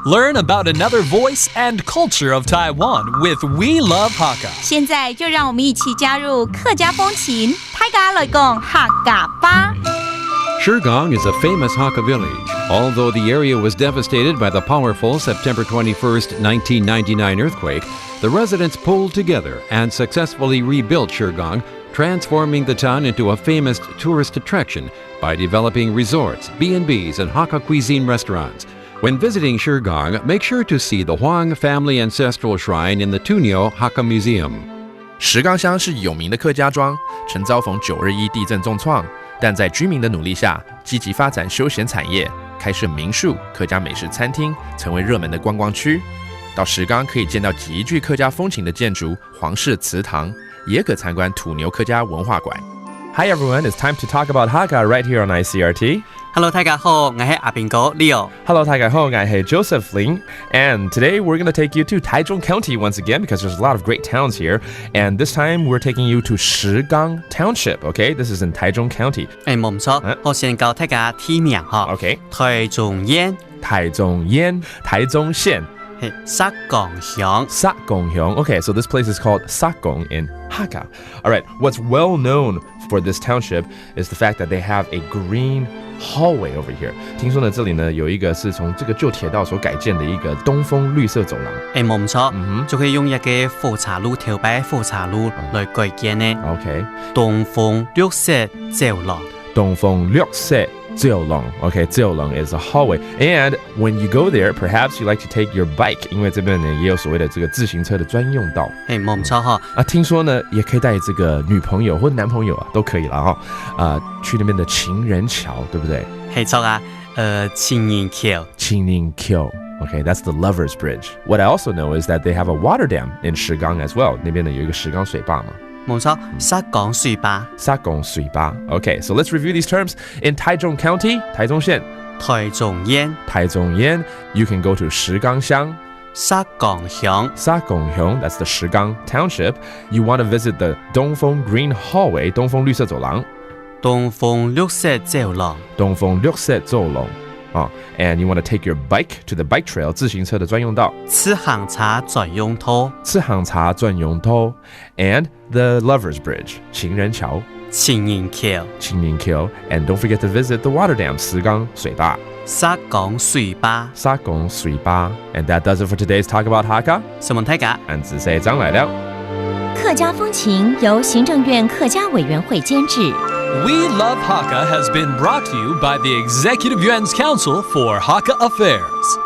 Learn about another voice and culture of Taiwan with We Love Hakka. 现在就让我们一起加入客家风情，大家来讲客家吧。Shigong is a famous Hakka village. Although the area was devastated by the powerful September 21, 1999 earthquake, the residents pulled together and successfully rebuilt Shigong, transforming the town into a famous tourist attraction by developing resorts, B&Bs, and Hakka cuisine restaurants. When visiting Shigong, make sure to see the Huang family ancestral shrine in the Tunio Hakka Museum. 石冈乡是有名的客家庄，曾遭逢921地震重创，但在居民的努力下，积极发展休闲产业，开设民宿、客家美食餐厅，成为热门的观光区。到石冈可以见到极具客家风情的建筑皇室祠堂，也可参观土牛客家文化馆。Hi everyone, it's time to talk about Hakka right here on ICRT. Hello， 大家好，我係阿邊哥 Leo。Hello， 大家好，我係 Joseph Ling. And today we're going to take you to Taichung County once again because there's a lot of great towns here. And this time we're taking you to Shigang Township. Okay, this is in Taichung County. 冇錯，我先教大家地名哈。Okay. 台中縣、台中縣、台中縣、沙港鄉。沙港鄉. Okay, so this place is called Sakong in Hakka. All right, what's well known for this township is the fact that they have a green hallway over here. 听说呢，这里呢有一个是从这个旧铁道所改建的一個東風綠色走廊。冇錯，就可以用一個火車路條擺火車路來改建呢。Okay. 東風綠色走廊。東風綠色走廊. Okay, 走廊 is a hallway. And when you go there, perhaps you like to take your bike. 因为这边呢也有所谓的这个自行車的專用道。冇錯哈。聽說呢也可以帶這個女朋友或男朋友都可以了哈。去那邊的情人橋，對不對？係錯啊，情人橋。情人橋。Okay, that's the Lover's Bridge. What I also know is that they have a water dam in Shigang as well. 那邊呢有一個石岡水壩嘛。冇錯，沙港水壩。沙港水壩. Okay, so let's review these terms. In Taichung County, 台中縣。台中縣。台中縣. You can go to 石岡鄉。沙港鄉。沙港鄉, that's the Shigang Township. You want to visit the Dongfeng Green Hallway, 東風綠色走廊。東風綠色走廊。東風綠色走廊. And you want to take your bike to the bike trail, 自行車的專用道。自行車專用道。自行車專用道。And the Lover's Bridge, 情人橋。情人橋。情人橋. And don't forget to visit the water dam, 石岡水壩。沙港水壩。沙港水壩. And that does it for today's Talk About Hakka. 什麼大家？俺子say張來了。客家風情由行政院客家委員會監製。We Love Hakka has been brought to you by the Executive Yuan's Council for Hakka Affairs.